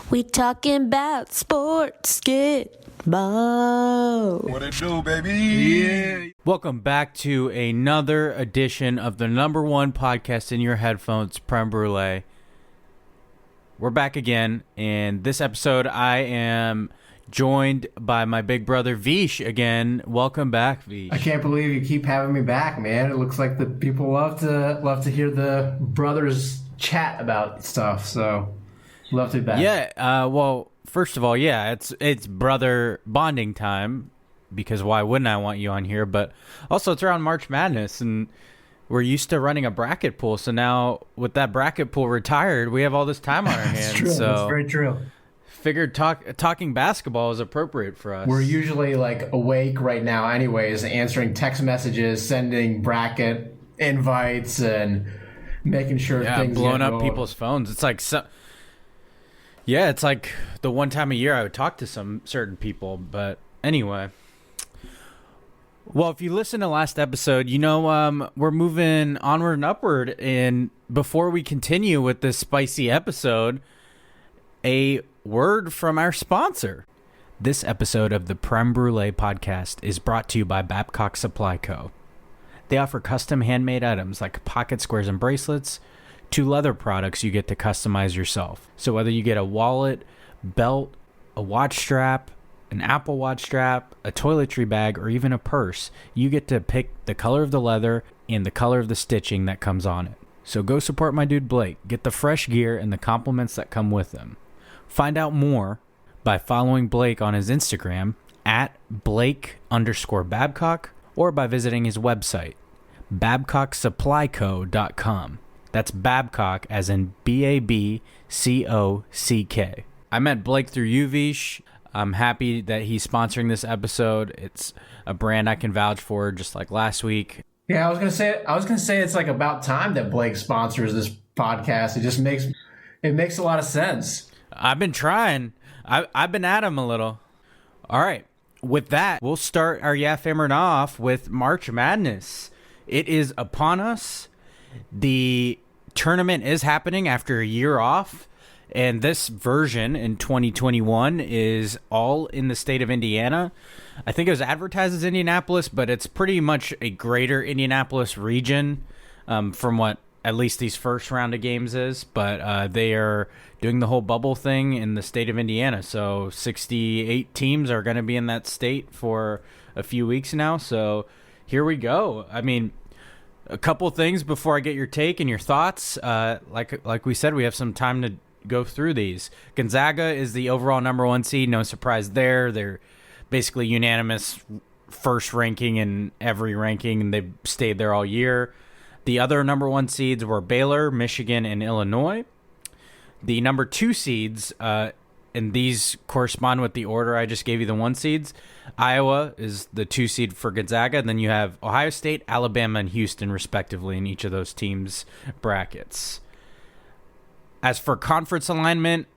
We talking about sports, get ball. What it do, baby? Yeah. Welcome back to another edition of the number one podcast in your headphones, Prem Brulee. We're back again, and this episode I am joined by my big brother Vish again. Welcome back, Vish. I can't believe you keep having me back, man. It looks like the people love to hear the brothers chat about stuff. So love to be back. Yeah. Well, first of all, yeah, it's brother bonding time, because why wouldn't I want you on here? But also, it's around March Madness, and we're used to running a bracket pool. So now, with that bracket pool retired, we have all this time on our hands. It's true. So That's very true. Figured talking basketball is appropriate for us. We're usually like awake right now anyways, answering text messages, sending bracket invites, and making sure things blowing get up going. people's phones. It's like it's like the one time a year I would talk to some certain people. But anyway, well, if you listen to last episode, you know we're moving onward and upward. And before we continue with this spicy episode, a word from our sponsor. This episode of the Prem Brulee podcast is brought to you by Babcock Supply Co. They offer custom handmade items like pocket squares and bracelets to leather products you get to customize yourself. So whether you get a wallet, belt, a watch strap, an Apple Watch strap, a toiletry bag, or even a purse, you get to pick the color of the leather and the color of the stitching that comes on it. So go support my dude Blake. Get the fresh gear and the compliments that come with them. Find out more by following Blake on his Instagram at Blake_Babcock or by visiting his website, BabcockSupplyCo.com. That's Babcock as in Babcock. I met Blake through you, Vish. I'm happy that he's sponsoring this episode. It's a brand I can vouch for, just like last week. Yeah, I was gonna say it's like about time that Blake sponsors this podcast. It just makes a lot of sense. I've been trying. I've been at him a little. All right. With that, we'll start our Yaffammered off with March Madness. It is upon us. The tournament is happening after a year off, and this version in 2021 is all in the state of Indiana. I think it was advertised as Indianapolis, but it's pretty much a greater Indianapolis region from what at least these first round of games is. But they are doing the whole bubble thing in the state of Indiana. So 68 teams are going to be in that state for a few weeks now. So here we go. I mean, a couple things before I get your take and your thoughts. Like we said, we have some time to go through these. Gonzaga is the overall number one seed. No surprise there. They're basically unanimous first ranking in every ranking, and they've stayed there all year. The other number one seeds were Baylor, Michigan, and Illinois. The number two seeds, and these correspond with the order I just gave you the one seeds. Iowa is the two seed for Gonzaga, and then you have Ohio State, Alabama, and Houston, respectively, in each of those teams' brackets. As for conference alignment,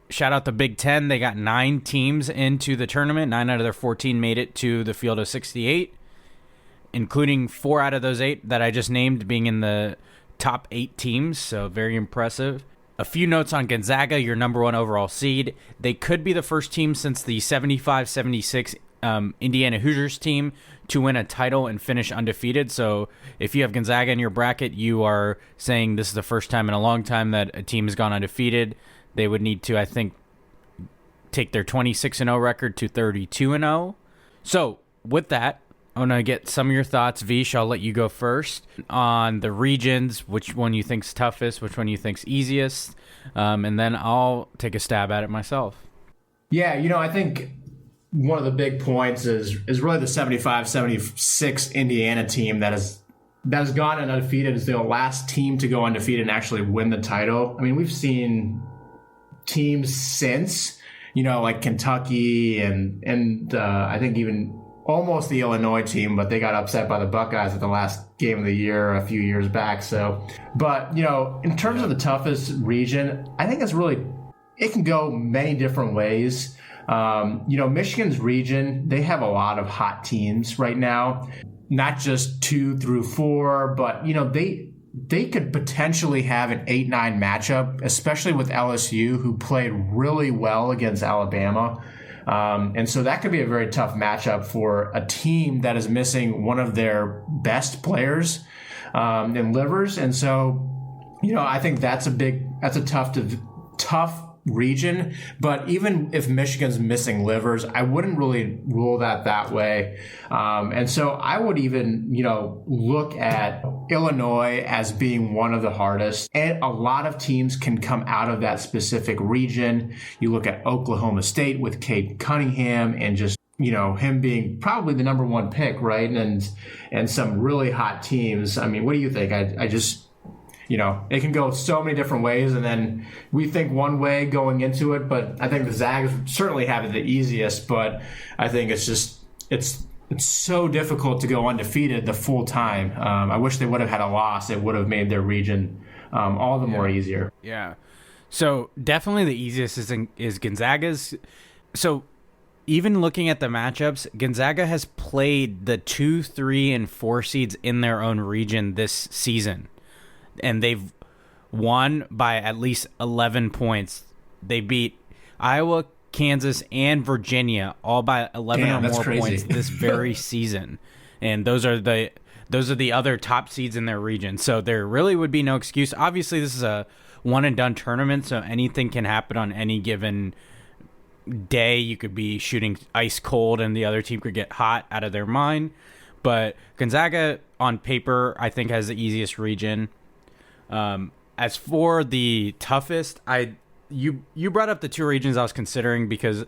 shout out the Big Ten. They got 9 teams into the tournament. 9 out of their 14 made it to the field of 68, including 4 out of those 8 that I just named being in the top 8 teams, so very impressive. A few notes on Gonzaga, your number one overall seed. They could be the first team since the 75-76 Indiana Hoosiers team to win a title and finish undefeated. So if you have Gonzaga in your bracket, you are saying this is the first time in a long time that a team has gone undefeated. They would need to, I think, take their 26-0 record to 32-0. So with that, I'm going to get some of your thoughts. Vish, I'll let you go first on the regions, which one you think's toughest, which one you think's easiest, and then I'll take a stab at it myself. Yeah, I think one of the big points is really the 75-76 Indiana team that has gone undefeated. Is the last team to go undefeated and actually win the title. I mean, we've seen teams since, like Kentucky and I think even almost the Illinois team, but they got upset by the Buckeyes at the last game of the year a few years back. So, but, in terms of the toughest region, I think it can go many different ways. Michigan's region, they have a lot of hot teams right now, not just 2 through 4, but, they could potentially have an 8-9 matchup, especially with LSU, who played really well against Alabama. And so that could be a very tough matchup for a team that is missing one of their best players in Livers. And so, I think that's a tough region. But even if Michigan's missing Livers, I wouldn't really rule that way. And so I would even, look at Illinois as being one of the hardest. And a lot of teams can come out of that specific region. You look at Oklahoma State with Cade Cunningham and just, him being probably the number one pick, right? And some really hot teams. I mean, what do you think? I just, it can go so many different ways, and then we think one way going into it, but I think the Zags certainly have it the easiest, but I think it's so difficult to go undefeated the full time. I wish they would have had a loss. It would have made their region all the more easier. Yeah. So definitely the easiest is Gonzaga's. So even looking at the matchups, Gonzaga has played the 2, 3, and 4 seeds in their own region this season. And they've won by at least 11 points. They beat Iowa, Kansas, and Virginia all by 11 or more points this very season. And those are the other top seeds in their region. So there really would be no excuse. Obviously, this is a one-and-done tournament, so anything can happen on any given day. You could be shooting ice cold, and the other team could get hot out of their mind. But Gonzaga, on paper, I think has the easiest region. As for the toughest, you brought up the 2 regions I was considering because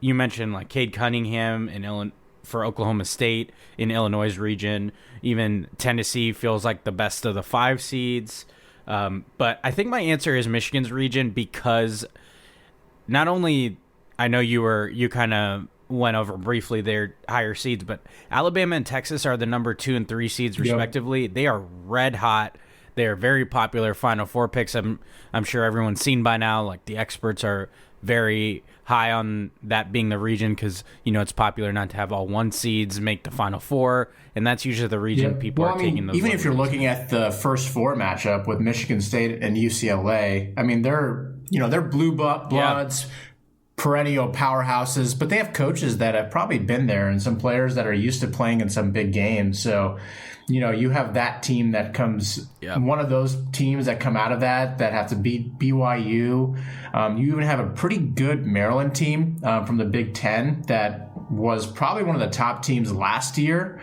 you mentioned like Cade Cunningham for Oklahoma State in Illinois' region. Even Tennessee feels like the best of the 5 seeds. But I think my answer is Michigan's region because not only I know you kind of went over briefly their higher seeds, but Alabama and Texas are the number 2 and 3 seeds respectively. Yep. They are red hot. They are very popular Final Four picks. I'm sure everyone's seen by now. Like the experts are very high on that being the region because it's popular not to have all 1 seeds make the Final Four, and that's usually the region people are taking. Those even if you're looking at the first 4 matchup with Michigan State and UCLA, I mean they're blue bloods. Yeah. Perennial powerhouses, but they have coaches that have probably been there and some players that are used to playing in some big games. So, you have that team that comes, one of those teams that come out of that have to beat BYU. You even have a pretty good Maryland team from the Big Ten that was probably one of the top teams last year.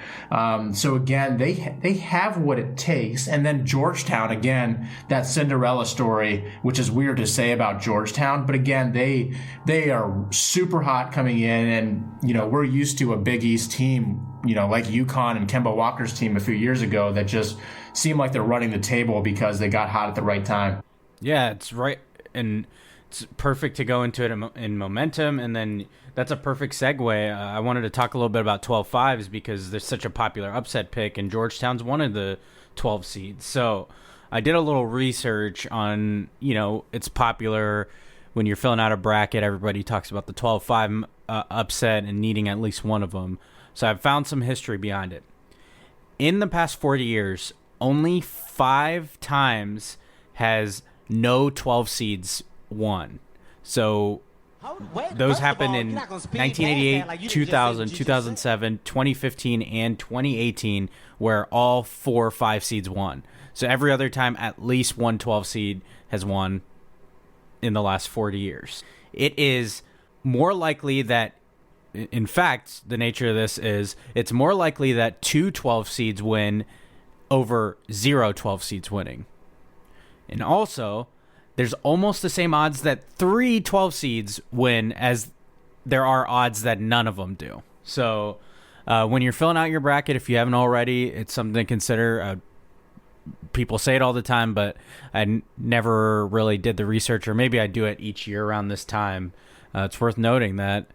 So again, they have what it takes. And then Georgetown, again, that Cinderella story, which is weird to say about Georgetown, but again, they are super hot coming in, and we're used to a Big East team, like UConn and Kemba Walker's team a few years ago that just seem like they're running the table because they got hot at the right time. Yeah, it's right, and it's perfect to go into it in momentum, and then that's a perfect segue. I wanted to talk a little bit about 12-5s because there's such a popular upset pick, and Georgetown's one of the 12 seeds. So I did a little research on, it's popular when you're filling out a bracket. Everybody talks about the 12-5 upset and needing at least one of them. So I've found some history behind it. In the past 40 years, only 5 times has no 12 seeds won. So those happened in 1988, 2000, 2007, 2015, and 2018, where all 4 or 5 seeds won. So every other time, at least one 12 seed has won in the last 40 years. It is more likely that, in fact, the nature of this is it's more likely that 2 12 seeds win over 0 12 seeds winning. And also, there's almost the same odds that 3 12 seeds win as there are odds that none of them do. So when you're filling out your bracket, if you haven't already, it's something to consider. People say it all the time, but I never really did the research, or maybe I do it each year around this time. It's worth noting that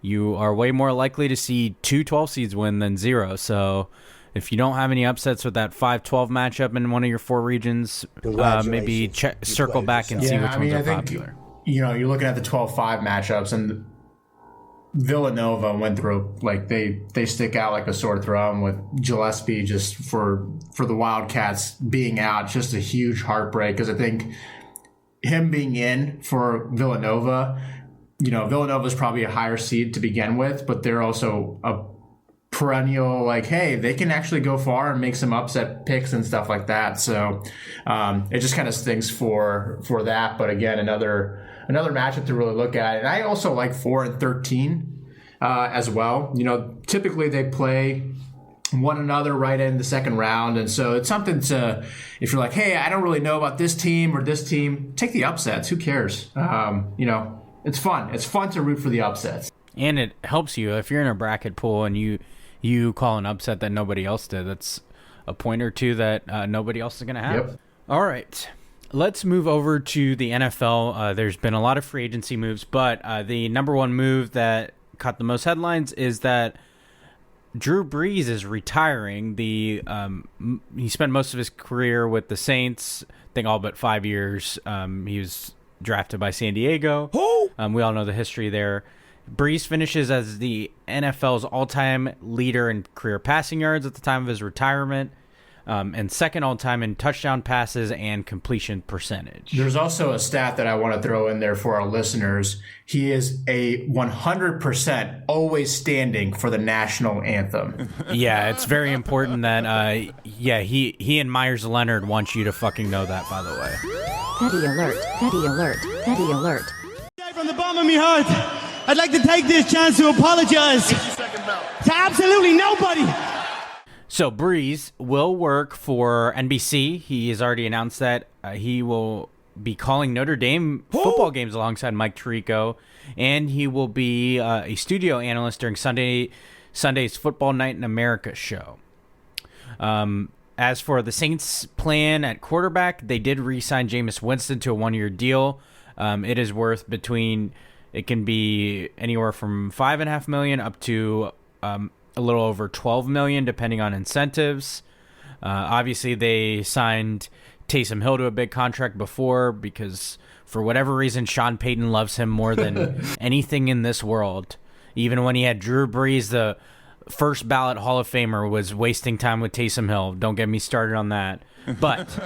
you are way more likely to see 2 12 seeds win than 0. So if you don't have any upsets with that 5-12 matchup in one of your 4 regions, maybe circle back and see which ones are popular. You're looking at the 12-5 matchups, and Villanova went through, like, they stick out like a sore thumb with Gillespie just for the Wildcats being out. It's just a huge heartbreak because I think him being in for Villanova, Villanova's probably a higher seed to begin with, but they're also a perennial, like, hey, they can actually go far and make some upset picks and stuff like that. So it just kind of stinks for that. But again, another matchup to really look at. And I also like 4 and 13 as well. Typically they play one another right in the second round. And so it's something to, if you're like, hey, I don't really know about this team or this team, take the upsets. Who cares? It's fun. It's fun to root for the upsets. And it helps you if you're in a bracket pool and you call an upset that nobody else did. That's a point or two that nobody else is going to have. Yep. All right. Let's move over to the NFL. There's been a lot of free agency moves, but the number one move that caught the most headlines is that Drew Brees is retiring. He spent most of his career with the Saints, I think all but 5 years. He was drafted by San Diego. We all know the history there. Brees finishes as the NFL's all-time leader in career passing yards at the time of his retirement, and second all-time in touchdown passes and completion percentage. There's also a stat that I want to throw in there for our listeners. He is a 100% always standing for the national anthem. Yeah, it's very important that, he and Myers Leonard want you to fucking know that, by the way. Petty alert, petty alert, petty alert. From the bottom of my heart, I'd like to take this chance to apologize to absolutely nobody. So Brees will work for NBC. He has already announced that he will be calling Notre Dame football games alongside Mike Tirico, and he will be a studio analyst during Sunday's Football Night in America show. As for the Saints' plan at quarterback, they did re-sign Jameis Winston to a 1-year deal. It is worth it can be anywhere from $5.5 million up to a little over $12 million, depending on incentives. Obviously, they signed Taysom Hill to a big contract before because, for whatever reason, Sean Payton loves him more than anything in this world. Even when he had Drew Brees, the first ballot Hall of Famer, was wasting time with Taysom Hill. Don't get me started on that. But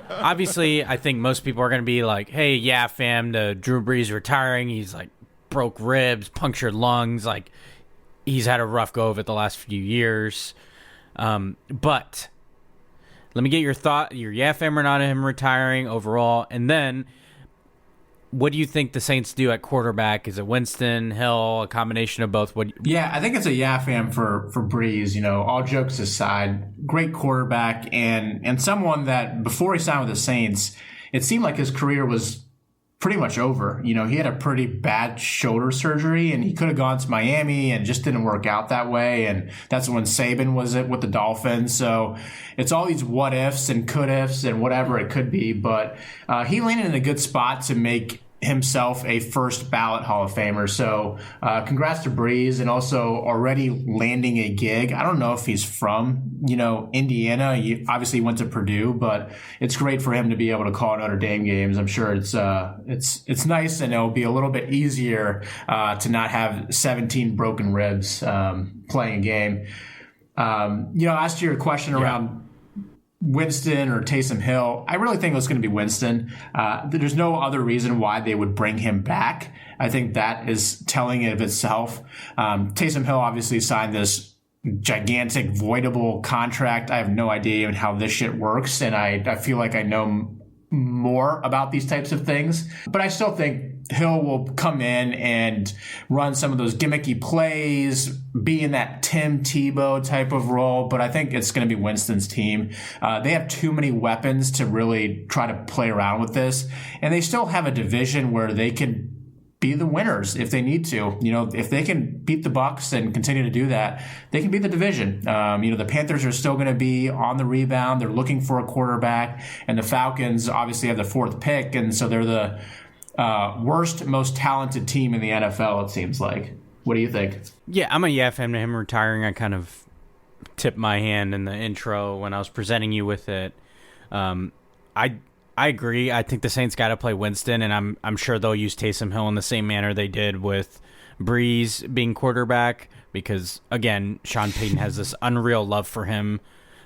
obviously, I think most people are going to be like, hey, yeah, fam, the Drew Brees retiring. He's like broke ribs, punctured lungs. Like, he's had a rough go of it the last few years. But let me get your yeah, fam, or not him retiring overall. And then, what do you think the Saints do at quarterback? Is it Winston, Hill, a combination of both? Yeah, I think it's a yeah fam for Brees. All jokes aside, great quarterback and someone that before he signed with the Saints, it seemed like his career was pretty much over. He had a pretty bad shoulder surgery and he could have gone to Miami and just didn't work out that way. And that's when Saban was with the Dolphins. So it's all these what ifs and could ifs and whatever it could be. But he landed in a good spot to make himself a first ballot Hall of Famer. So congrats to Brees and also already landing a gig. I don't know if he's from, Indiana. He obviously went to Purdue, but it's great for him to be able to call Notre Dame games. I'm sure it's nice and it'll be a little bit easier to not have 17 broken ribs playing a game. As to your question around Winston or Taysom Hill, I really think it was going to be Winston. There's no other reason why they would bring him back. I think that is telling of itself. Taysom Hill obviously signed this gigantic voidable contract. I have no idea even how this shit works, and I feel like I know more about these types of things. But I still think Hill will come in and run some of those gimmicky plays, be in that Tim Tebow type of role. But I think it's going to be Winston's team. They have too many weapons to really try to play around with this. And they still have a division where they can be the winners if they need to. If they can beat the Bucs and continue to do that, they can beat the division. The Panthers are still going to be on the rebound. They're looking for a quarterback, and the Falcons obviously have the 4th pick, and so they're the worst, most talented team in the NFL, it seems like. What do you think? Yeah, I'm a yeah fan to him retiring. I kind of tipped my hand in the intro when I was presenting you with it. I I agree. I think the Saints got to play Winston, and I'm sure they'll use Taysom Hill in the same manner they did with Brees being quarterback, because, again, Sean Payton has this unreal love for him.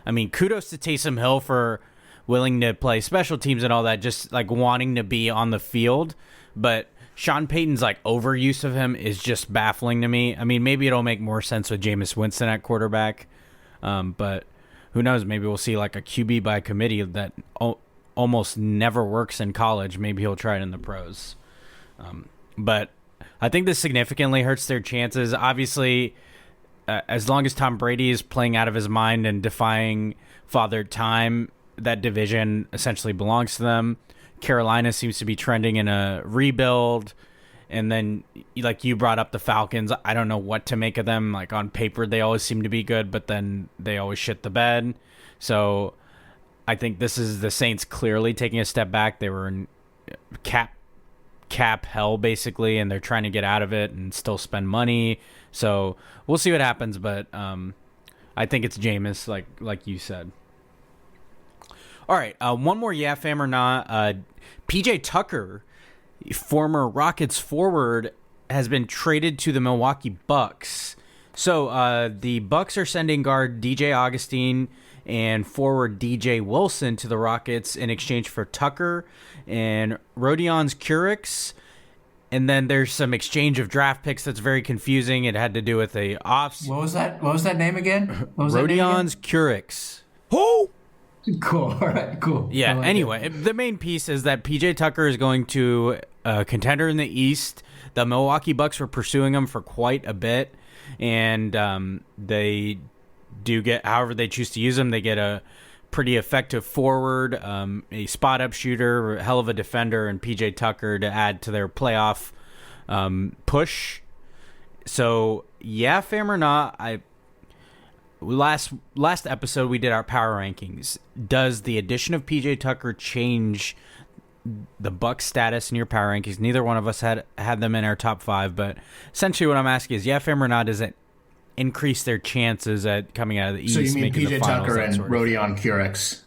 I mean, kudos to Taysom Hill for willing to play special teams and all that, just like wanting to be on the field. But Sean Payton's like overuse of him is just baffling to me. I mean, maybe it'll make more sense with Jameis Winston at quarterback, but who knows? Maybe we'll see like a QB by committee that almost never works in college. Maybe he'll try it in the pros. But I think this significantly hurts their chances. Obviously, as long as Tom Brady is playing out of his mind and defying Father Time, that division essentially belongs to them. Carolina seems to be trending in a rebuild. And then, like you brought up the Falcons, I don't know what to make of them. Like on paper, they always seem to be good, but then they always shit the bed. So I think this is the Saints clearly taking a step back. They were in cap hell, basically, and they're trying to get out of it and still spend money. So we'll see what happens, but I think it's Jameis, like you said. All right, one more yeah, fam or not. PJ Tucker, former Rockets forward, has been traded to the Milwaukee Bucks. So the Bucks are sending guard DJ Augustine and forward DJ Wilson to the Rockets in exchange for Tucker and Rodion's Curix. And then there's some exchange of draft picks that's very confusing. It had to do with a off. What was that? What was that name again? What was Rodion's Curix. Who? Cool. All right. Cool. Yeah. Anyway, the main piece is that PJ Tucker is going to a contender in the East. The Milwaukee Bucks were pursuing him for quite a bit, and they do get, however they choose to use him, they get a pretty effective forward, a spot-up shooter, a hell of a defender, and PJ Tucker to add to their playoff push. So, yeah, fam or not, last episode we did our power rankings. Does the addition of PJ Tucker change the Bucks status in your power rankings? Neither one of us had them in our top 5, but essentially what I'm asking is, yeah, fam or not, does it increase their chances at coming out of the East? So you mean PJ Tucker and Rodion Curix,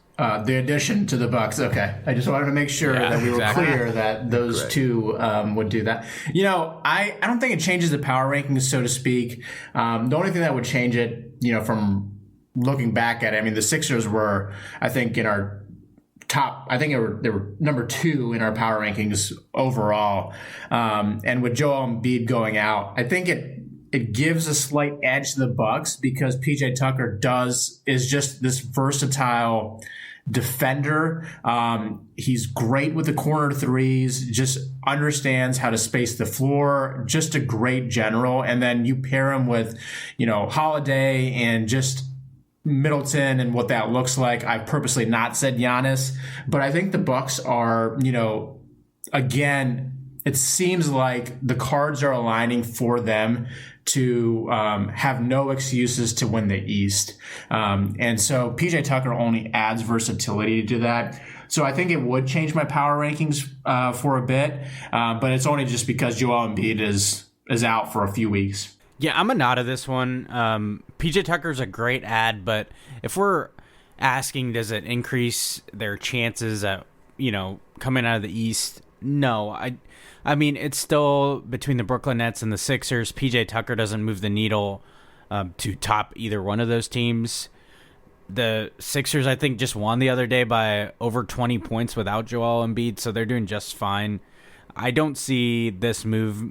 the addition to the Bucks? Okay, I just wanted to make sure that we were clear that those two would do that. You know, I don't think it changes the power rankings, so to speak. The only thing that would change it, you know, from looking back at it, I mean, the Sixers were, I think, in our top. I think they were number 2 in our power rankings overall. And with Joel Embiid going out, I think it gives a slight edge to the Bucks because PJ Tucker is just this versatile defender. He's great with the corner threes, just understands how to space the floor, just a great general. And then you pair him with, you know, Holiday and just Middleton and what that looks like. I've purposely not said Giannis, but I think the Bucks are, you know, again, it seems like the cards are aligning for them to have no excuses to win the East. And so PJ Tucker only adds versatility to that. So I think it would change my power rankings for a bit, but it's only just because Joel Embiid is out for a few weeks. Yeah, I'm a nod of this one. PJ Tucker's a great ad, but if we're asking, does it increase their chances at, you know, coming out of the East? No, I mean, it's still between the Brooklyn Nets and the Sixers. PJ Tucker doesn't move the needle to top either one of those teams. The Sixers, I think, just won the other day by over 20 points without Joel Embiid, so they're doing just fine. I don't see this move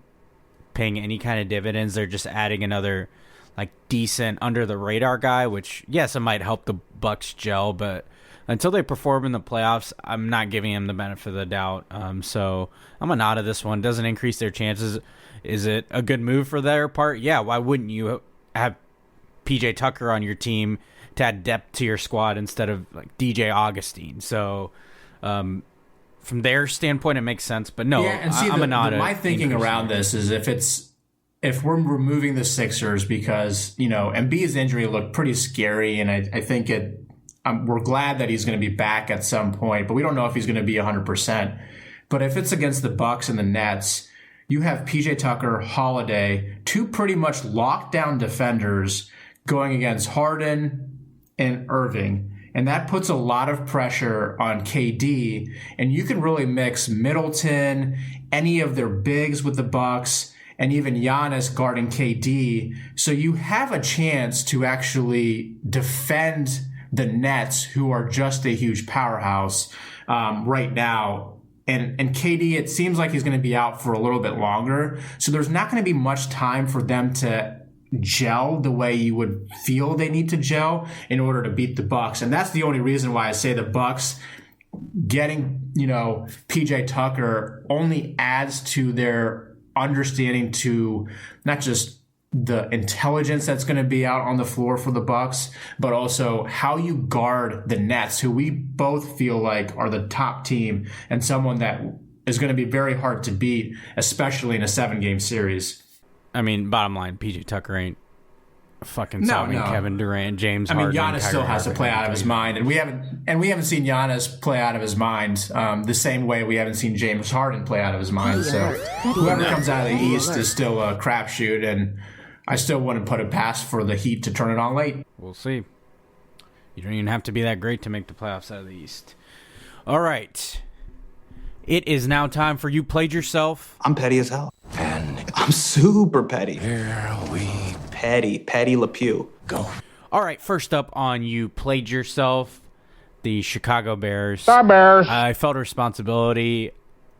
paying any kind of dividends. They're just adding another like decent under the radar guy, which, yes, it might help the Bucks gel, but until they perform in the playoffs, I'm not giving them the benefit of the doubt. So I'm a nod of this one. Doesn't increase their chances. Is it a good move for their part? Yeah, why wouldn't you have PJ Tucker on your team to add depth to your squad instead of like DJ Augustine? So from their standpoint, it makes sense. But no, yeah, and see, I'm a nod. My thinking around this is if we're removing the Sixers because, you know, Embiid's injury looked pretty scary, and I think we're glad that he's going to be back at some point, but we don't know if he's going to be 100%. But if it's against the Bucks and the Nets, you have PJ Tucker, Holiday, two pretty much locked down defenders going against Harden and Irving. and that puts a lot of pressure on KD. And you can really mix Middleton, any of their bigs with the Bucks, and even Giannis guarding KD. So you have a chance to actually defend the Nets, who are just a huge powerhouse right now. And KD, it seems like he's going to be out for a little bit longer. So there's not going to be much time for them to gel the way you would feel they need to gel in order to beat the Bucks. And that's the only reason why I say the Bucks getting, PJ Tucker only adds to their understanding to not just the intelligence that's going to be out on the floor for the Bucks, but also how you guard the Nets, who we both feel like are the top team and someone that is going to be very hard to beat, especially in a 7-game series. I mean, bottom line, PJ Tucker ain't fucking solving Kevin Durant, James Harden. Giannis still has to play out of his mind, and we haven't seen Giannis play out of his mind the same way we haven't seen James Harden play out of his mind. So whoever comes out of the East is still a crapshoot, and I still wouldn't put it past for the Heat to turn it on late. We'll see. You don't even have to be that great to make the playoffs out of the East. All right. It is now time for You Played Yourself. I'm petty as hell. And I'm super petty. Here we Petty Le Pew. Go. All right, first up on You Played Yourself, the Chicago Bears. The Bears. I felt a responsibility.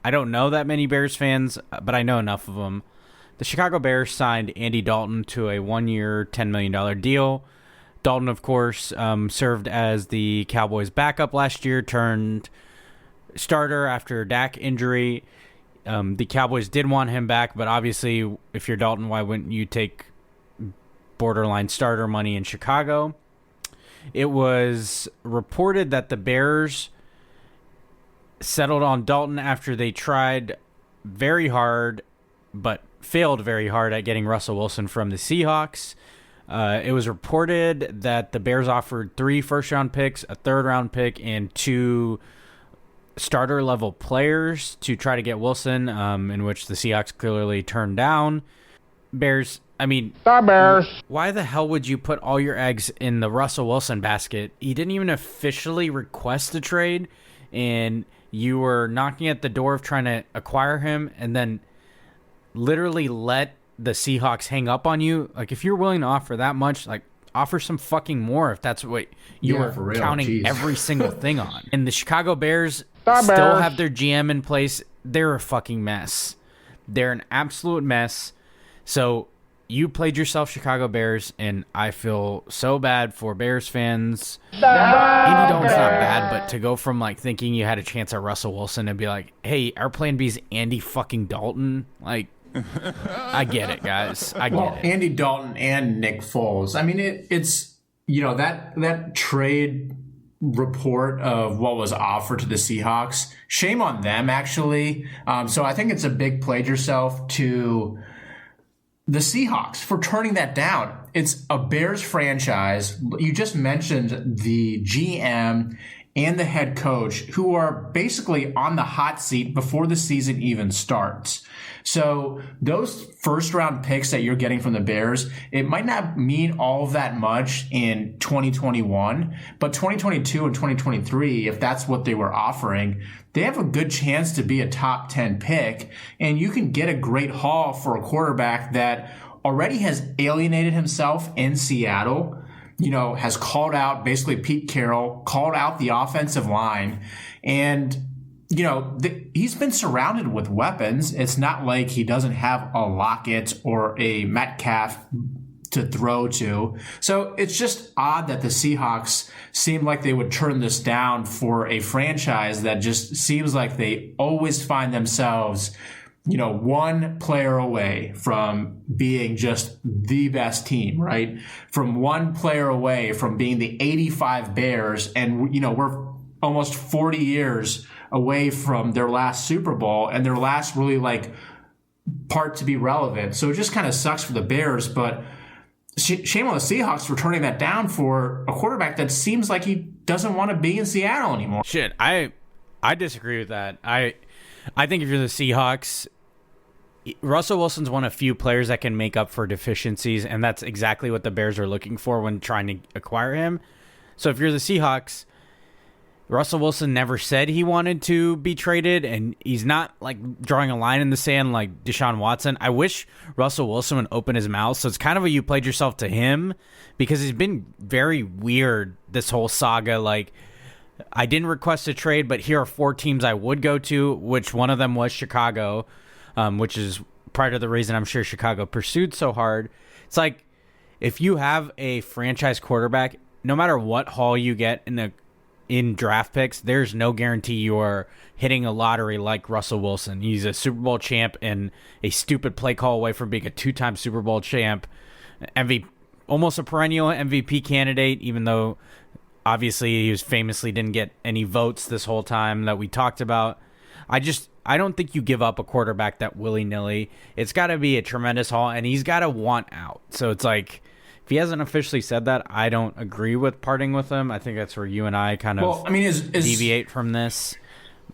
I don't know that many Bears fans, but I know enough of them. The Chicago Bears signed Andy Dalton to a 1-year, $10 million deal. Dalton, of course, served as the Cowboys' backup last year, turned starter after Dak injury. The Cowboys did want him back, but obviously, if you're Dalton, why wouldn't you take borderline starter money in Chicago? It was reported that the Bears settled on Dalton after they tried very hard, but failed very hard at getting Russell Wilson from the Seahawks. It was reported that the Bears offered 3 first-round picks, a third-round pick, and 2 starter-level players to try to get Wilson, in which the Seahawks clearly turned down. Bears, the Bears. Why the hell would you put all your eggs in the Russell Wilson basket? He didn't even officially request a trade, and you were knocking at the door of trying to acquire him, and then literally let the Seahawks hang up on you. Like, if you're willing to offer that much, like, offer some fucking more if that's what you were counting every single thing on. And the Chicago Bears still have their GM in place. They're a fucking mess. They're an absolute mess. So you played yourself, Chicago Bears, and I feel so bad for Bears fans. Andy Dalton's not bad, but to go from like thinking you had a chance at Russell Wilson and be like, hey, our plan B is Andy fucking Dalton, like, I get it, guys. I get it. Andy Dalton and Nick Foles. I mean, it's that trade report of what was offered to the Seahawks. Shame on them, actually. So I think it's a big played yourself to the Seahawks for turning that down. It's a Bears franchise. You just mentioned the GM and the head coach, who are basically on the hot seat before the season even starts. So those first-round picks that you're getting from the Bears, it might not mean all that much in 2021, but 2022 and 2023, if that's what they were offering, they have a good chance to be a top 10 pick, and you can get a great haul for a quarterback that already has alienated himself in Seattle, has called out basically Pete Carroll, called out the offensive line, and he's been surrounded with weapons. It's not like he doesn't have a Lockett or a Metcalf to throw to. So it's just odd that the Seahawks seem like they would turn this down for a franchise that just seems like they always find themselves, one player away from being just the best team, right? From one player away from being the 85 Bears. And, we're almost 40 years away from their last Super Bowl and their last really part to be relevant. So it just kind of sucks for the Bears, but shame on the Seahawks for turning that down for a quarterback that seems like he doesn't want to be in Seattle anymore. Shit, I disagree with that. I think if you're the Seahawks, Russell Wilson's one of few players that can make up for deficiencies, and that's exactly what the Bears are looking for when trying to acquire him. So if you're the Seahawks, Russell Wilson never said he wanted to be traded, and he's not like drawing a line in the sand like Deshaun Watson. I wish Russell Wilson would open his mouth. So it's kind of a you played yourself to him, because he's been very weird this whole saga. Like, I didn't request a trade, but here are 4 teams I would go to, which one of them was Chicago, which is part of the reason I'm sure Chicago pursued so hard. It's like, if you have a franchise quarterback, no matter what haul you get in draft picks, there's no guarantee you're hitting a lottery like Russell Wilson. He's a Super Bowl champ and a stupid play call away from being a 2-time Super Bowl champ, MVP, almost a perennial MVP candidate, even though obviously he famously didn't get any votes this whole time that we talked about. I don't think you give up a quarterback that willy-nilly. It's got to be a tremendous haul, and he's got to want out. So it's like, if he hasn't officially said that, I don't agree with parting with him. I think that's where you and I kind of deviate from this.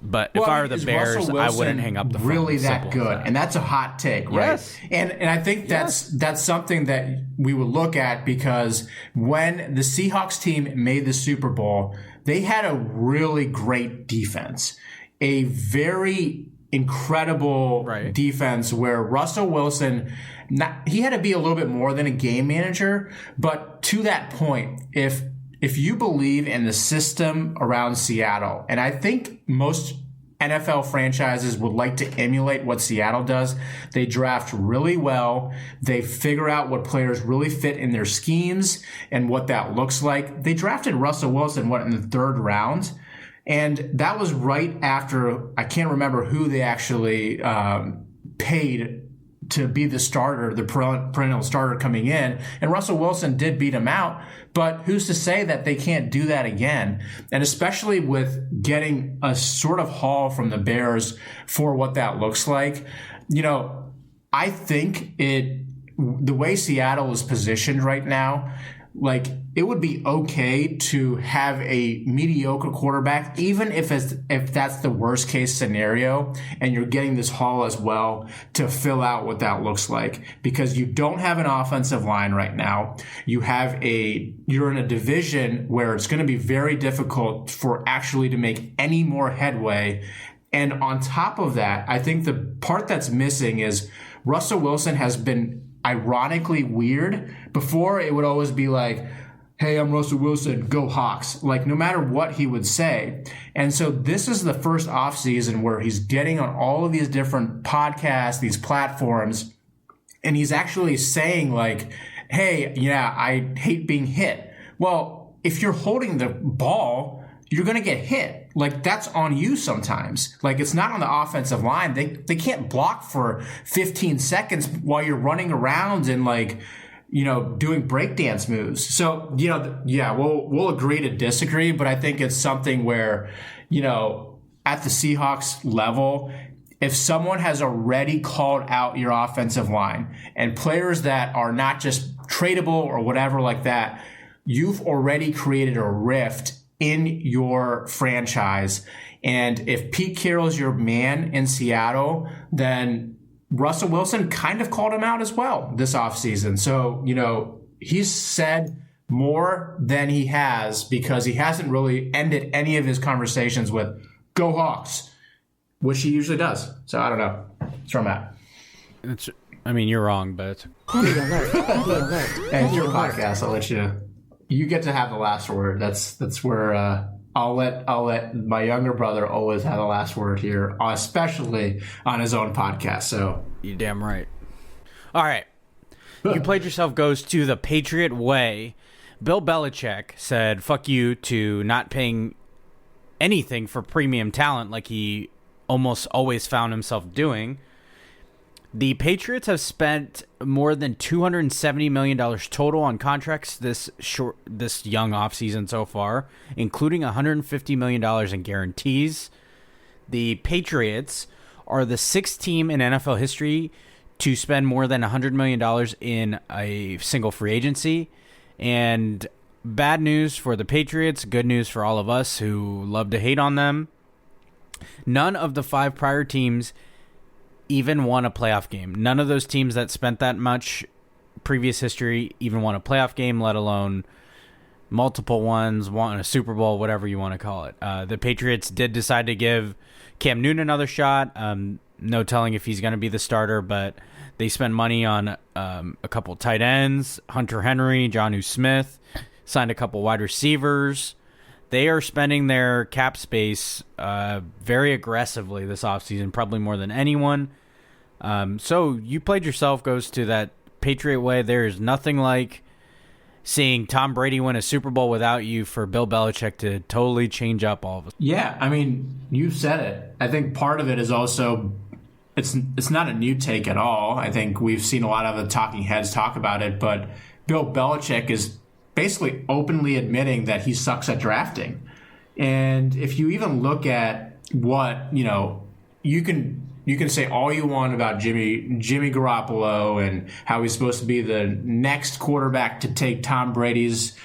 But if I were the Bears, I wouldn't hang up the phone. Really that good? And that's a hot take, right? Yes. And I think that's something that we would look at, because when the Seahawks team made the Super Bowl, they had a really great defense. A very incredible defense where Russell Wilson, he had to be a little bit more than a game manager, but to that point, if you believe in the system around Seattle, and I think most NFL franchises would like to emulate what Seattle does. They draft really well. They figure out what players really fit in their schemes and what that looks like. They drafted Russell Wilson, in the 3rd round? And that was right after, I can't remember who they actually paid to be the starter, the perennial starter coming in. And Russell Wilson did beat him out. But who's to say that they can't do that again? And especially with getting a sort of haul from the Bears for what that looks like. I think the way Seattle is positioned right now, like, it would be okay to have a mediocre quarterback, even if that's the worst case scenario, and you're getting this haul as well to fill out what that looks like, because you don't have an offensive line right now. You're in a division where it's going to be very difficult for actually to make any more headway. And on top of that, I think the part that's missing is Russell Wilson has been ironically weird. Before, it would always be like, hey, I'm Russell Wilson, go Hawks. Like, no matter what he would say. And so this is the first offseason where he's getting on all of these different podcasts, these platforms, and he's actually saying like, hey, yeah, I hate being hit. Well, if you're holding the ball, you're going to get hit. Like, that's on you sometimes. Like, it's not on the offensive line. They can't block for 15 seconds while you're running around and doing breakdance moves. So, we'll agree to disagree, but I think it's something where, at the Seahawks level, if someone has already called out your offensive line and players that are not just tradable or whatever like that, you've already created a rift in your franchise. And if Pete Carroll's your man in Seattle, then Russell Wilson kind of called him out as well this offseason. So, he's said more than he has, because he hasn't really ended any of his conversations with "Go Hawks," which he usually does. So I don't know. That's where I'm at. You're wrong, but Petty alert. Petty alert. Hey, it's your podcast. I'll let you get to have the last word. That's where I'll let my younger brother always have the last word here, especially on his own podcast. So you're damn right. All right. You Played Yourself goes to the Patriot way. Bill Belichick said, fuck you to not paying anything for premium talent like he almost always found himself doing. The Patriots have spent more than $270 million total on contracts this young offseason so far, including $150 million in guarantees. The Patriots are the 6th team in NFL history to spend more than $100 million in a single free agency. And bad news for the Patriots, good news for all of us who love to hate on them. None of the 5 prior teams even won a playoff game. None of those teams that spent that much previous history even won a playoff game, let alone multiple ones, won a Super Bowl, whatever you want to call it. The Patriots did decide to give Cam Newton another shot. No telling if he's going to be the starter, but they spend money on a couple tight ends, Hunter Henry, Jonnu Smith, signed a couple wide receivers. They are spending their cap space very aggressively this offseason, probably more than anyone. So You Played Yourself goes to that Patriot way. There is nothing like seeing Tom Brady win a Super Bowl without you for Bill Belichick to totally change up all of it. Yeah, I mean, you said it. I think part of it is also it's not a new take at all. I think we've seen a lot of the talking heads talk about it, but Bill Belichick is basically openly admitting that he sucks at drafting. And if you even look at what, you can say all you want about Jimmy Garoppolo and how he's supposed to be the next quarterback to take Tom Brady's,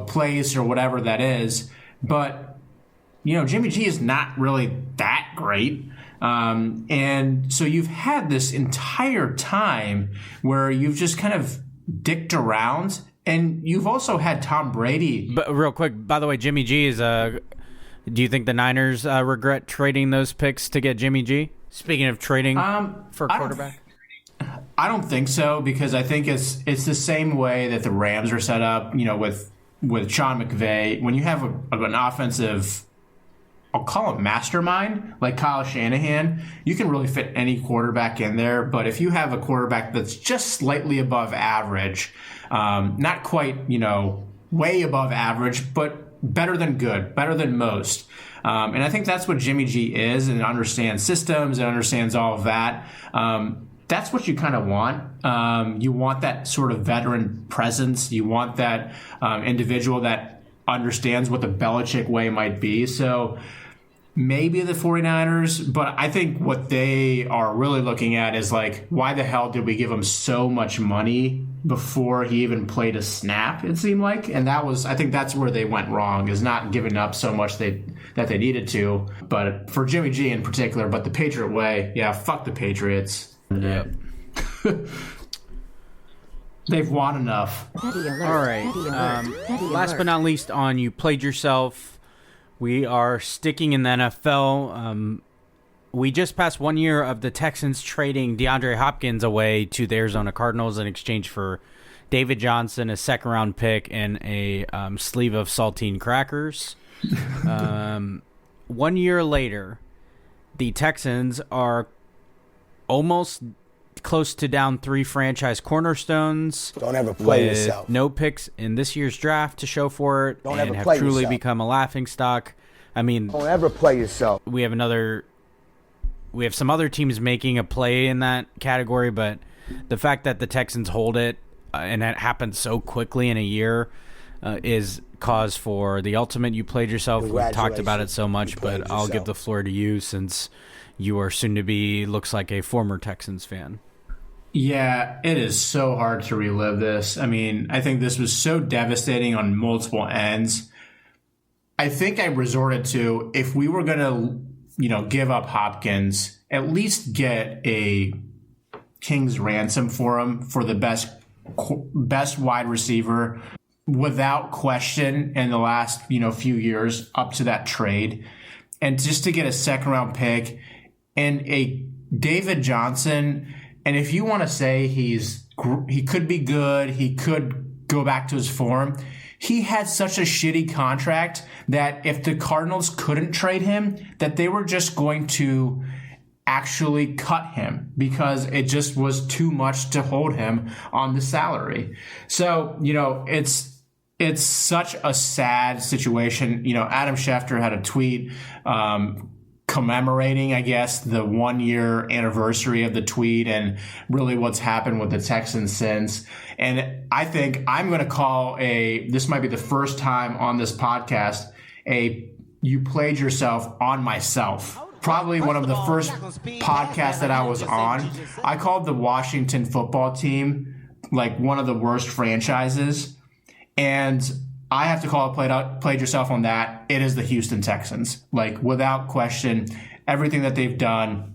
place or whatever that is. But, Jimmy G is not really that great. And so you've had this entire time where you've just kind of dicked around, and you've also had Tom Brady. But real quick, by the way, Jimmy G is do you think the Niners regret trading those picks to get Jimmy G? Speaking of trading for a quarterback? I don't think so, because I think it's the same way that the Rams are set up, with Sean McVay. When you have an offensive, I'll call it mastermind, like Kyle Shanahan, you can really fit any quarterback in there. But if you have a quarterback that's just slightly above average, not quite, way above average, but better than good, better than most. And I think that's what Jimmy G is, and understands systems and understands all of that. That's what you kind of want. You want that sort of veteran presence. You want that individual that understands what the Belichick way might be. So maybe the 49ers, but I think what they are really looking at is like, why the hell did we give him so much money before he even played a snap, it seemed like? And I think that's where they went wrong, is not giving up so much that they needed to. But for Jimmy G in particular, but the Patriot way, yeah, fuck the Patriots. Yeah. They've won enough. All right. Last but not least, on You Played Yourself, we are sticking in the NFL. We just passed 1 year of the Texans trading DeAndre Hopkins away to the Arizona Cardinals in exchange for David Johnson, a second-round pick, and a sleeve of saltine crackers. 1 year later, the Texans are almost close to down 3 franchise cornerstones. Don't ever play with yourself. No picks in this year's draft to show for it, Don't and ever have play truly yourself. become a laughingstock. I mean, Don't ever play yourself. we have some other teams making a play in that category, but the fact that the Texans hold it and that happened so quickly in a year is cause for the ultimate You Played Yourself. We've talked about it so much, but I'll give the floor to you, since you are soon to be, looks like, a former Texans fan. Yeah, it is so hard to relive this. I mean, I think this was so devastating on multiple ends. I think I resorted to, if we were going to, give up Hopkins, at least get a king's ransom for him, for the best wide receiver without question in the last, few years up to that trade. And just to get a second round pick and a David Johnson. And if you want to say he could be good, he could go back to his form, he had such a shitty contract that if the Cardinals couldn't trade him, that they were just going to actually cut him, because it just was too much to hold him on the salary. So, it's such a sad situation. Adam Schefter had a tweet commemorating, I guess, the 1 year anniversary of the tweet and really what's happened with the Texans since. And I think I'm going to call this might be the first time on this podcast, You Played Yourself on myself. Probably one of the first podcasts that I was on. I called the Washington football team like one of the worst franchises. And I have to call it played yourself on that. It is the Houston Texans, like without question, everything that they've done.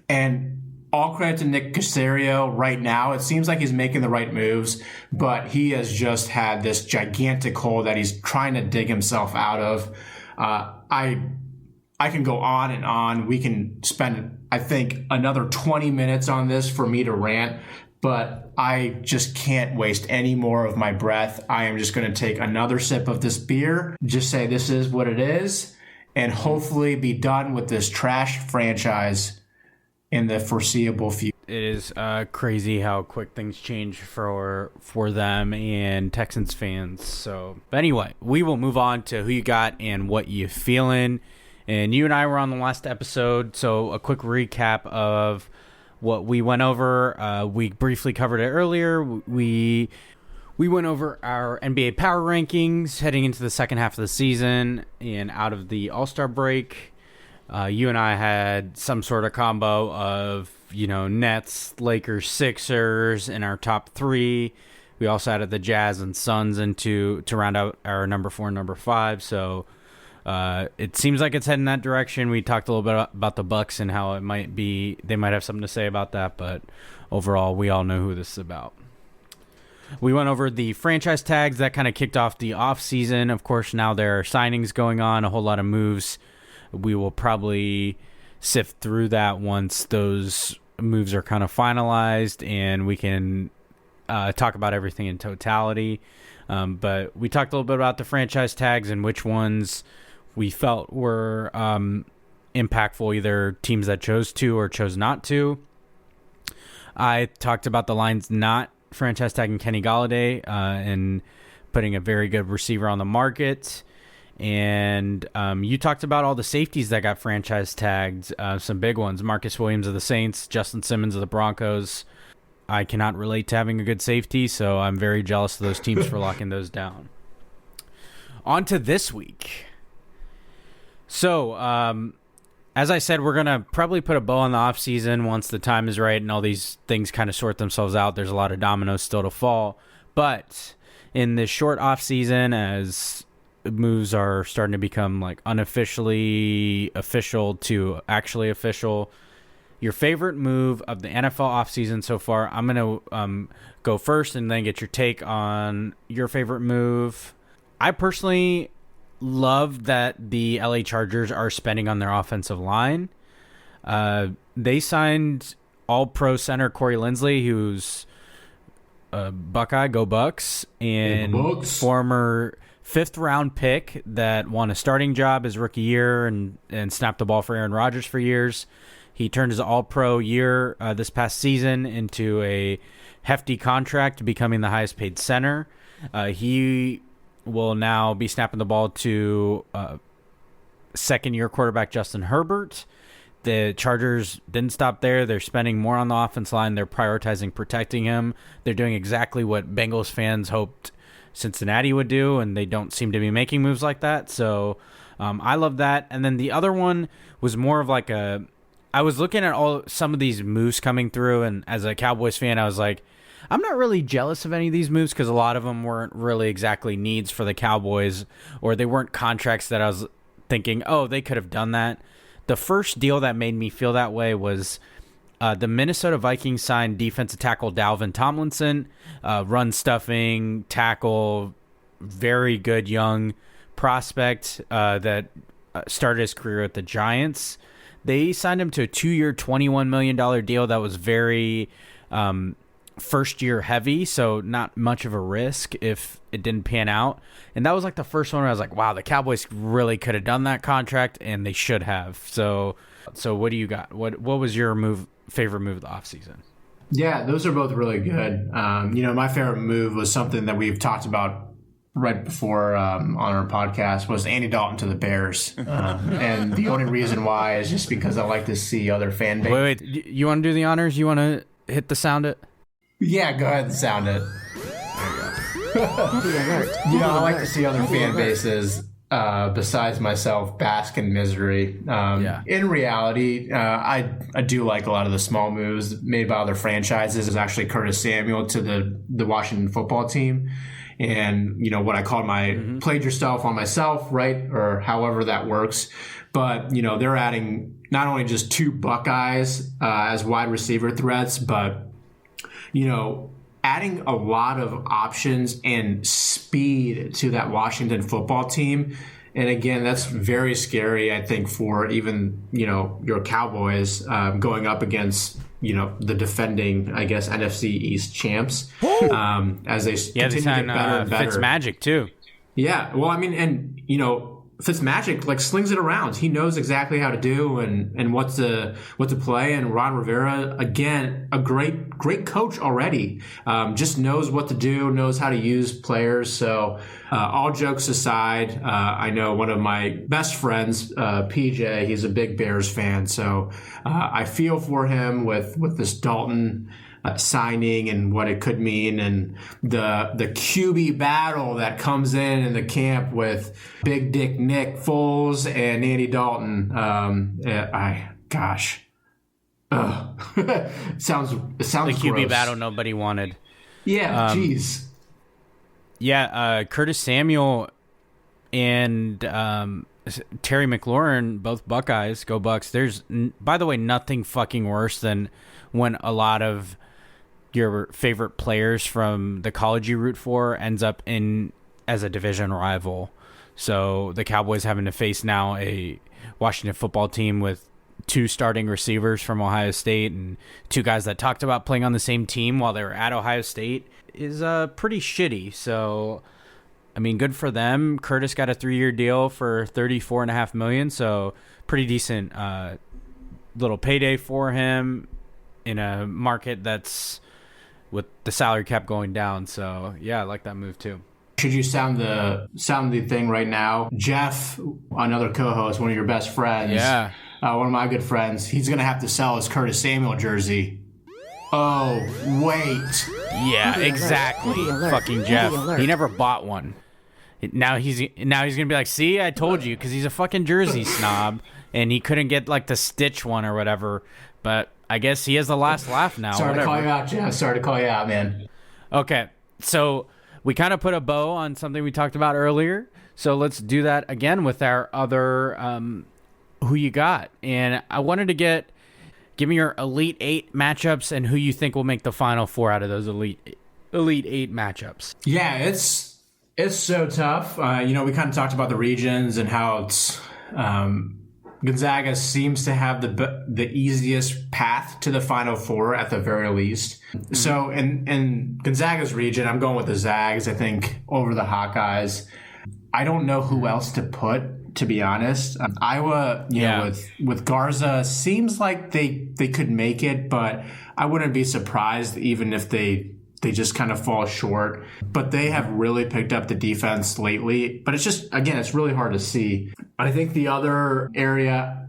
And all credit to Nick Caserio right now. It seems like he's making the right moves, but he has just had this gigantic hole that he's trying to dig himself out of. I can go on and on. We can spend, I think, another 20 minutes on this for me to rant, but I just can't waste any more of my breath. I am just going to take another sip of this beer, just say this is what it is, and hopefully be done with this trash franchise in the foreseeable future. It is crazy how quick things change for them and Texans fans. So, but anyway, we will move on to who you got and what you feeling. And you and I were on the last episode, so a quick recap of what we went over. We briefly covered it earlier. We went over our NBA power rankings heading into the second half of the season and out of the All-Star break. You and I had some sort of combo of, Nets, Lakers, Sixers in our top three. We also added the Jazz and Suns to round out our number 4 and number 5. So it seems like it's heading that direction. We talked a little bit about the Bucks and how they might have something to say about that, but overall, we all know who this is about. We went over the franchise tags that kind of kicked off the off season. Of course, now there are signings going on, a whole lot of moves. We will probably sift through that once those moves are kind of finalized and we can talk about everything in totality. But we talked a little bit about the franchise tags and which ones we felt were impactful, either teams that chose to or chose not to. I talked about the Lions not franchise tagging Kenny Golladay and putting a very good receiver on the market. And you talked about all the safeties that got franchise tagged, some big ones. Marcus Williams of the Saints, Justin Simmons of the Broncos. I cannot relate to having a good safety, so I'm very jealous of those teams for locking those down. On to this week. So, as I said, we're going to probably put a bow on the offseason once the time is right and all these things kind of sort themselves out. There's a lot of dominoes still to fall. But in this short offseason, as moves are starting to become like unofficially official to actually official, your favorite move of the NFL offseason so far. I'm going to go first and then get your take on your favorite move. I personally love that the LA Chargers are spending on their offensive line. They signed all-pro center Corey Linsley, who's a Buckeye, go Bucks, and former 5th-round pick that won a starting job his rookie year and snapped the ball for Aaron Rodgers for years. He turned his all-pro year this past season into a hefty contract, becoming the highest-paid center. He will now be snapping the ball to second-year quarterback Justin Herbert. The Chargers didn't stop there. They're spending more on the offense line. They're prioritizing protecting him. They're doing exactly what Bengals fans hoped Cincinnati would do, and they don't seem to be making moves like that. So I love that. And then the other one was more of like I was looking at some of these moves coming through, and as a Cowboys fan, I was like, I'm not really jealous of any of these moves because a lot of them weren't really exactly needs for the Cowboys, or they weren't contracts that I was thinking, oh, they could have done that. The first deal that made me feel that way was the Minnesota Vikings signed defensive tackle Dalvin Tomlinson, run stuffing, tackle, very good young prospect that started his career at the Giants. They signed him to a 2-year, $21 million deal that was very first-year heavy, so not much of a risk if it didn't pan out. And that was like the first one where I was like, wow, the Cowboys really could have done that contract, and they should have. So what do you got? What was your favorite move of the offseason? Yeah, those are both really good. My favorite move was something that we've talked about right before on our podcast was Andy Dalton to the Bears. And the only reason why is just because I like to see other fan bases. Wait, you want to do the honors? You want to hit the sound it? Yeah, go ahead and sound it. I like to see other fan bases besides myself bask in misery. In reality, I do like a lot of the small moves made by other franchises. Is actually Curtis Samuel to the Washington football team. And, what I called my played yourself on myself, right? Or however that works. But, they're adding not only just two Buckeyes as wide receiver threats, but, adding a lot of options and speed to that Washington football team. And again, that's very scary, I think, for even, your Cowboys going up against, the defending, I guess, NFC East champs as they continue to get better and better. Fitzmagic, too. Yeah. Well, I mean, and, Fitzmagic slings it around. He knows exactly how to do and what to play. And Ron Rivera, again, a great coach already. Just knows what to do, knows how to use players. So all jokes aside, I know one of my best friends, PJ, he's a big Bears fan. So I feel for him with this Dalton signing and what it could mean, and the QB battle that comes in the camp with Big Dick Nick Foles and Andy Dalton. It sounds the QB gross. battle nobody wanted. Yeah, jeez. Curtis Samuel and Terry McLaurin, both Buckeyes, go Bucks. There's, by the way, nothing fucking worse than when a lot of your favorite players from the college you root for ends up in as a division rival. So the Cowboys having to face now a Washington football team with two starting receivers from Ohio State and two guys that talked about playing on the same team while they were at Ohio State is pretty shitty. So, I mean, good for them. Curtis got a 3-year deal for $34.5 million, so pretty decent little payday for him in a market that's with the salary cap going down. So yeah, I like that move too. Should you sound the thing right now? Jeff, another co-host, one of your best friends, one of my good friends, he's gonna have to sell his Curtis Samuel jersey. Oh wait, yeah, exactly. Fucking Jeff, he never bought one. Now he's gonna be like, see, I told you, because he's a fucking jersey snob and he couldn't get the Stitch one or whatever. But I guess he has the last laugh now. Sorry to call you out, Jeff. Sorry to call you out, man. Okay, so we kind of put a bow on something we talked about earlier. So let's do that again with our other who you got. And I wanted to give me your Elite 8 matchups and who you think will make the Final Four out of those Elite 8 matchups. Yeah, it's so tough. We kind of talked about the regions and how it's Gonzaga seems to have the easiest path to the Final Four at the very least. Mm-hmm. So in Gonzaga's region, I'm going with the Zags, I think, over the Hawkeyes. I don't know who else to put, to be honest. Iowa, with Garza, seems like they could make it, but I wouldn't be surprised even if they just kind of fall short. But they have really picked up the defense lately. But it's just, again, it's really hard to see. I think the other area,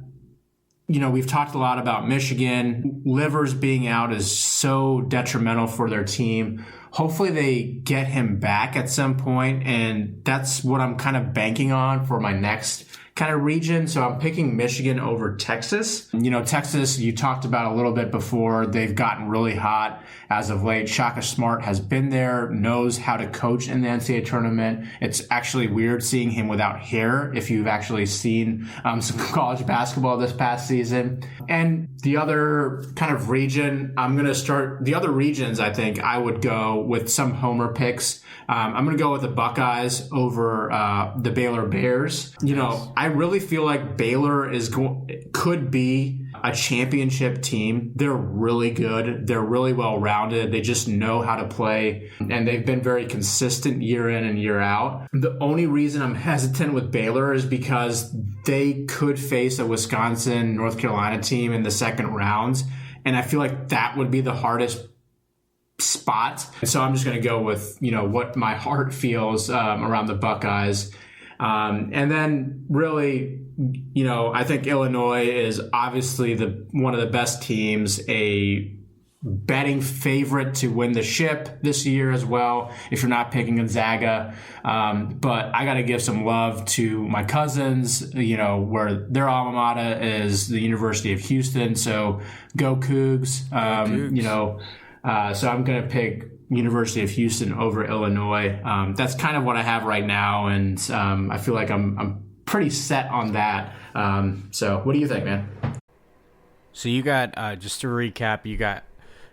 we've talked a lot about Michigan. Livers being out is so detrimental for their team. Hopefully they get him back at some point, and that's what I'm kind of banking on for my next kind of region. So I'm picking Michigan over Texas. Texas, you talked about a little bit before. They've gotten really hot as of late. Shaka Smart has been there, knows how to coach in the NCAA tournament. It's actually weird seeing him without hair if you've actually seen some college basketball this past season. And the other kind of region, the other regions, I think I would go with some homer picks. I'm going to go with the Buckeyes over the Baylor Bears. I really feel like Baylor could be a championship team. They're really good. They're really well-rounded. They just know how to play, and they've been very consistent year in and year out. The only reason I'm hesitant with Baylor is because they could face a Wisconsin, North Carolina team in the second rounds, and I feel like that would be the hardest spot. So I'm just going to go with, what my heart feels around the Buckeyes. And then really, I think Illinois is obviously one of the best teams, a betting favorite to win the ship this year as well, if you're not picking Gonzaga. But I got to give some love to my cousins, where their alma mater is the University of Houston. So go Cougs. So I'm going to pick University of Houston over Illinois. That's kind of what I have right now, and I feel like I'm pretty set on that. So what do you think, man? So you got, just to recap, you got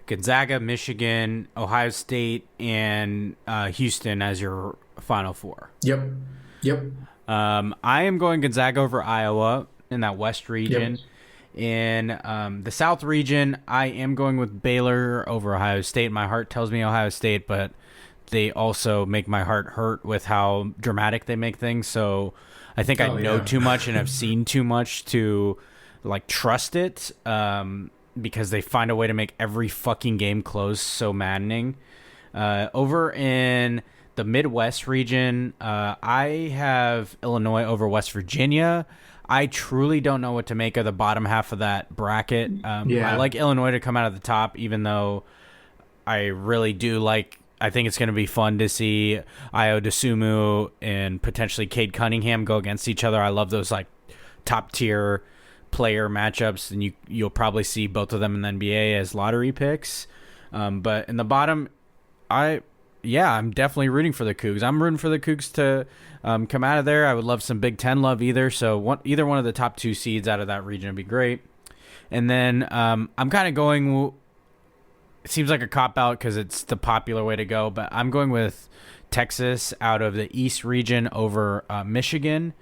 Gonzaga, Michigan, Ohio State, and Houston as your Final Four. Yep. I am going Gonzaga over Iowa in that West region. Yep. In the South region, I am going with Baylor over Ohio State. My heart tells me Ohio State, but they also make my heart hurt with how dramatic they make things. So I think I know too much and have seen too much to trust it, because they find a way to make every fucking game close so maddening. Over in the Midwest region, I have Illinois over West Virginia. I truly don't know what to make of the bottom half of that bracket. I like Illinois to come out of the top, even though I really do I think it's going to be fun to see Ayo Dosunmu and potentially Cade Cunningham go against each other. I love those top tier player matchups, and you'll probably see both of them in the NBA as lottery picks. But in the bottom, I'm definitely rooting for the Cougs. I'm rooting for the Cougs to come out of there. I would love some Big Ten love either. So either one of the top 2 seeds out of that region would be great. And then I'm kind of going. It seems like a cop out because it's the popular way to go, but I'm going with Texas out of the East region over Michigan,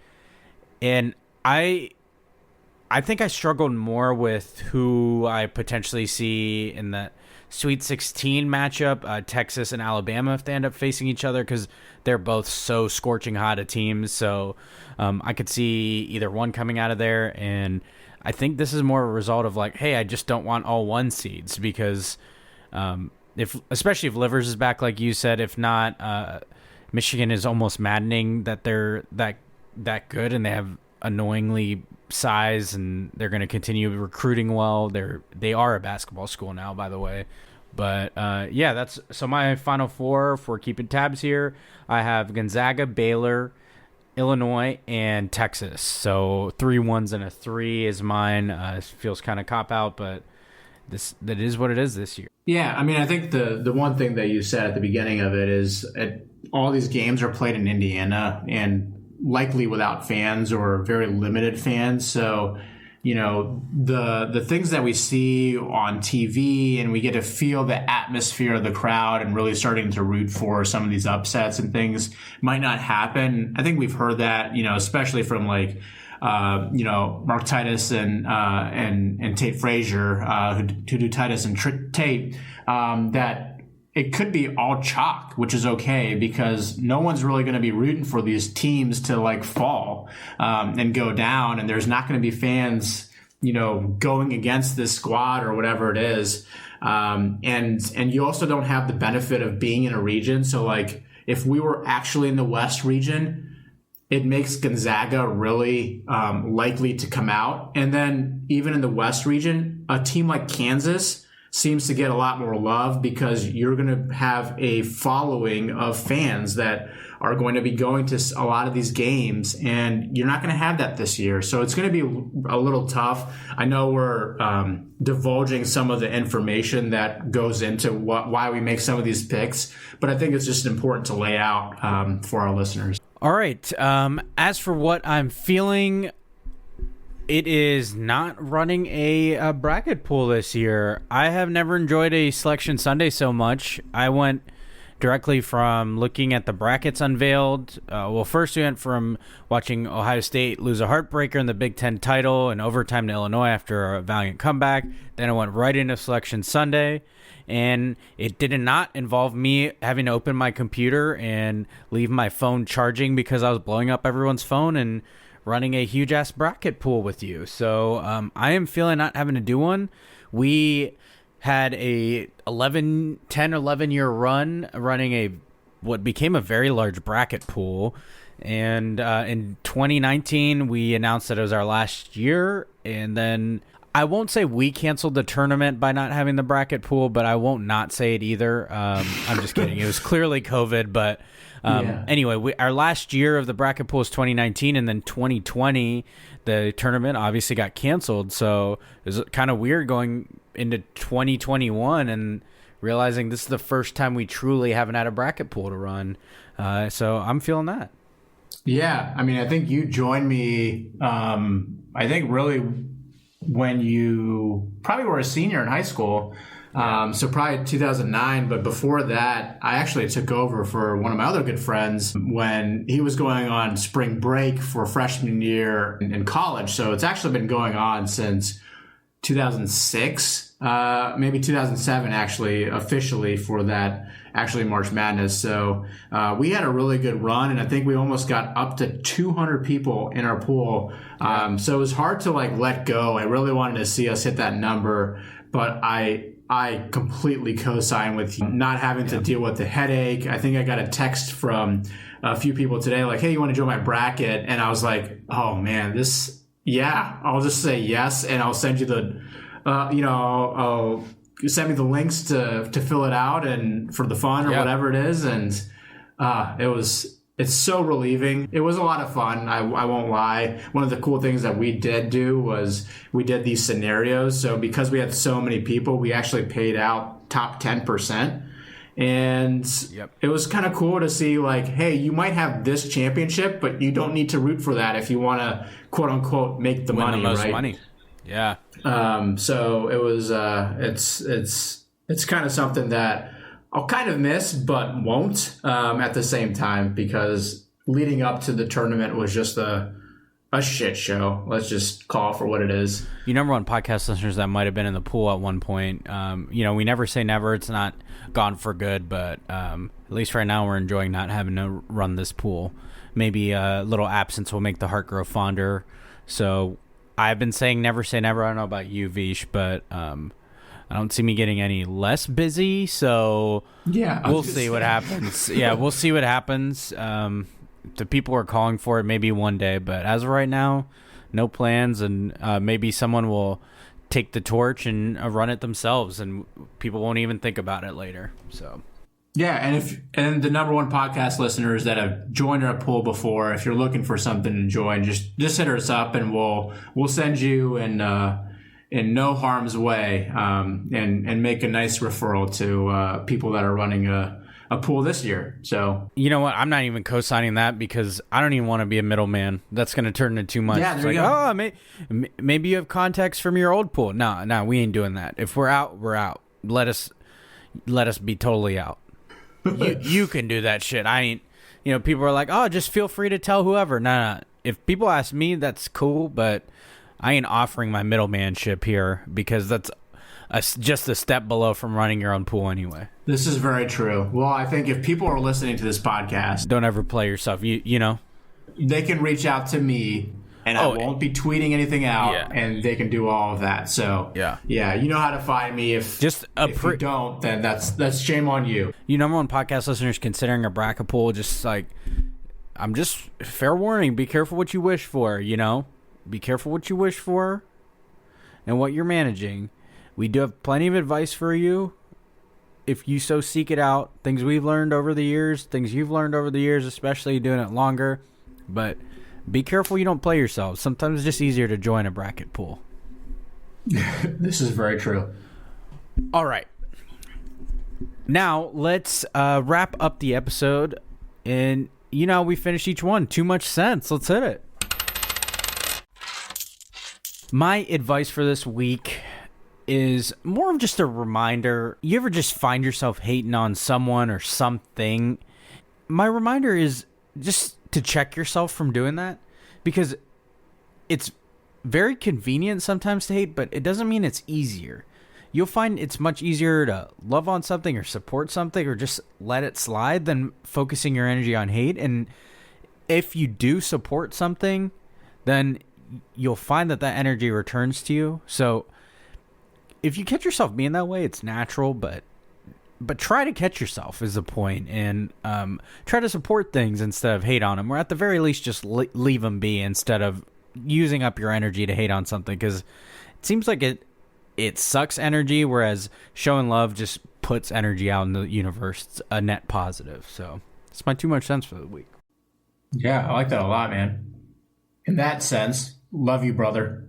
and I think I struggled more with who I potentially see in the Sweet 16 matchup, Texas and Alabama, if they end up facing each other, because they're both so scorching hot of teams. So I could see either one coming out of there, and I think this is more a result of hey, I just don't want all 1 seeds, because especially if Livers is back, like you said. If not, Michigan is almost maddening that they're that good, and they have annoyingly size, and they're going to continue recruiting well. They are a basketball school now, by the way. But that's so my Final Four for keeping tabs here. I have Gonzaga, Baylor, Illinois, and Texas. So 3 1s and a 3 is mine. It feels kind of cop out, but that is what it is this year. Yeah, I mean, I think the one thing that you said at the beginning of it is all these games are played in Indiana and likely without fans or very limited fans. So, the things that we see on TV, and we get to feel the atmosphere of the crowd and really starting to root for some of these upsets and things might not happen. I think we've heard that, especially from Mark Titus and Tate Frazier, who do Titus and Tate, that it could be all chalk, which is okay, because no one's really going to be rooting for these teams to fall and go down, and there's not going to be fans, going against this squad or whatever it is, and you also don't have the benefit of being in a region. So if we were actually in the West region, it makes Gonzaga really likely to come out. And then even in the West region, a team like Kansas seems to get a lot more love, because you're going to have a following of fans that are going to be going to a lot of these games, and you're not going to have that this year. So it's going to be a little tough. I know we're divulging some of the information that goes into why we make some of these picks, but I think it's just important to lay out for our listeners. All right. As for what I'm feeling, it is not running a bracket pool this year. I have never enjoyed a Selection Sunday so much. I went directly from looking at the brackets unveiled. First we went from watching Ohio State lose a heartbreaker in the Big Ten title and overtime to Illinois after a valiant comeback. Then I went right into Selection Sunday, and it did not involve me having to open my computer and leave my phone charging because I was blowing up everyone's phone and running a huge ass bracket pool with you. So I am feeling not having to do one. We had a 11 year run running what became a very large bracket pool, and in 2019 we announced that it was our last year, and then I won't say we canceled the tournament by not having the bracket pool, but I won't not say it either. I'm just kidding. It was clearly COVID, but anyway, our last year of the bracket pool is 2019, and then 2020, the tournament obviously got canceled. So it was kind of weird going into 2021 and realizing this is the first time we truly haven't had a bracket pool to run. So I'm feeling that. Yeah, I mean, I think you joined me, I think really when you probably were a senior in high school. So probably 2009, but before that, I actually took over for one of my other good friends when he was going on spring break for freshman year in college. So it's actually been going on since 2006, maybe 2007, actually, officially for that, actually March Madness. So we had a really good run, and I think we almost got up to 200 people in our pool. So it was hard to like let go. I really wanted to see us hit that number, but I completely co-sign with you, not having to deal with the headache. I think I got a text from a few people today like, hey, you want to join my bracket? And I was like, oh man, I'll just say yes, and I'll send you the, I'll send me the links to fill it out and for the fun or whatever it is. And it's so relieving. It was a lot of fun. I won't lie. One of the cool things that we did do was we did these scenarios. So because we had so many people, we actually paid out top 10%. And it was kind of cool to see like, hey, you might have this championship, but you don't need to root for that if you want to quote unquote make the money, the most right? money. Yeah. So it was, it's kind of something that I'll kind of miss, but won't at the same time, because leading up to the tournament was just a shit show. Let's just call it for what it is. You number one podcast listeners that might have been in the pool at one point. We never say never. It's not gone for good, but at least right now we're enjoying not having to run this pool. Maybe a little absence will make the heart grow fonder. So I've been saying never say never. I don't know about you, Vish, but I don't see me getting any less busy, so we'll see what happens. Yeah, we'll see what happens. The people are calling for it maybe one day, but as of right now, no plans, and maybe someone will take the torch and run it themselves, and people won't even think about it later. So yeah, and the number one podcast listeners that have joined our pool before, if you're looking for something to join, just hit us up, and we'll send you in no harm's way, and make a nice referral to people that are running a pool this year. So you know what? I'm not even co-signing that because I don't even want to be a middleman. That's going to turn into too much. Yeah, it's there like, you go. Maybe you have contacts from your old pool. No, we ain't doing that. If we're out, we're out. Let us be totally out. You can do that shit. I ain't. People are like, oh, just feel free to tell whoever. No. If people ask me, that's cool, but I ain't offering my middlemanship here because that's just a step below from running your own pool anyway. This is very true. Well, I think if people are listening to this podcast, don't ever play yourself. You know, they can reach out to me, and I won't be tweeting anything out, and they can do all of that. So yeah, you know how to find me. If you don't, then that's shame on you. You number one podcast listeners considering a bracket pool, just like I'm just fair warning. Be careful what you wish for. Be careful what you wish for, and what you're managing. We do have plenty of advice for you if you so seek it out. Things we've learned over the years, things you've learned over the years, especially doing it longer. But be careful you don't play yourself. Sometimes it's just easier to join a bracket pool. This is very true. All right. Now, let's wrap up the episode. And, we finish each one. Too much sense. Let's hit it. My advice for this week is more of just a reminder. You ever just find yourself hating on someone or something? My reminder is just to check yourself from doing that, because it's very convenient sometimes to hate, but it doesn't mean it's easier. You'll find it's much easier to love on something or support something or just let it slide than focusing your energy on hate. And if you do support something, then you'll find that energy returns to you. So if you catch yourself being that way, it's natural, but try to catch yourself is the point, and try to support things instead of hate on them, or at the very least just leave them be instead of using up your energy to hate on something, because it seems like it sucks energy, whereas showing love just puts energy out in the universe. It's a net positive. So it's my too much sense for the week. Yeah, I like that a lot, man. In that sense, love you, brother.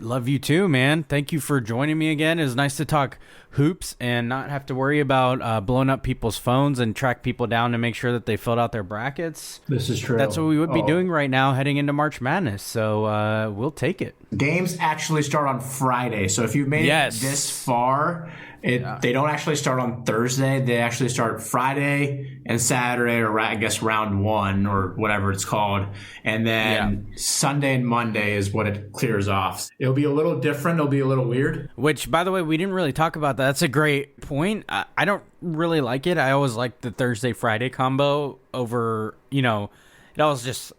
Love you too, man. Thank you for joining me again. It was nice to talk hoops and not have to worry about blowing up people's phones and track people down to make sure that they filled out their brackets. This is true. That's what we would be doing right now heading into March Madness. So we'll take it. Games actually start on Friday. So if you've made it this far, they don't actually start on Thursday. They actually start Friday and Saturday, or I guess round one or whatever it's called. And then Sunday and Monday is what it clears off. It'll be a little different. It'll be a little weird. Which, by the way, we didn't really talk about that. That's a great point. I don't really like it. I always like the Thursday-Friday combo over, it always just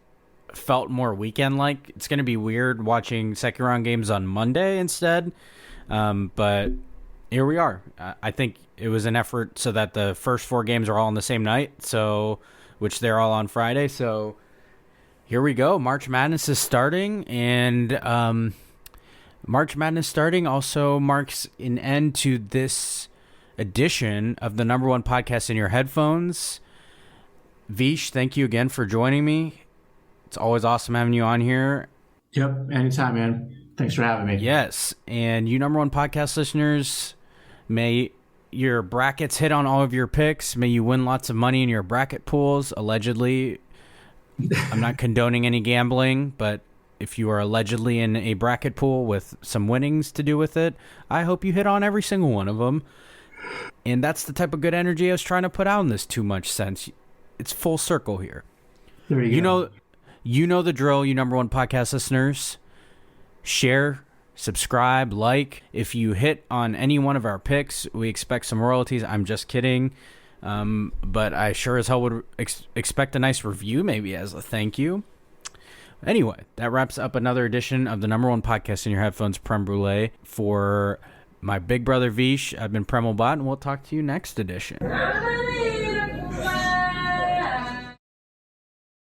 felt more weekend-like. It's going to be weird watching second-round games on Monday instead. But here we are. I think it was an effort so that the first 4 games are all on the same night, which they're all on Friday. So here we go. March Madness is starting, and March Madness starting also marks an end to this edition of the number one podcast in your headphones. Vish, thank you again for joining me. It's always awesome having you on here. Yep, anytime, man. Thanks for having me. Yes, and you number one podcast listeners, may your brackets hit on all of your picks. May you win lots of money in your bracket pools, allegedly. I'm not condoning any gambling, but if you are allegedly in a bracket pool with some winnings to do with it, I hope you hit on every single one of them. And that's the type of good energy I was trying to put out in this Too Much Sense. It's full circle here. There you go. You know the drill, you number one podcast listeners. Share, subscribe, like. If you hit on any one of our picks, we expect some royalties. I'm just kidding. But I sure as hell would expect a nice review, maybe as a thank you. Anyway, that wraps up another edition of the number one podcast in your headphones, Prem Brulee. For my big brother Vish, I've been Premal Bot, and we'll talk to you next edition.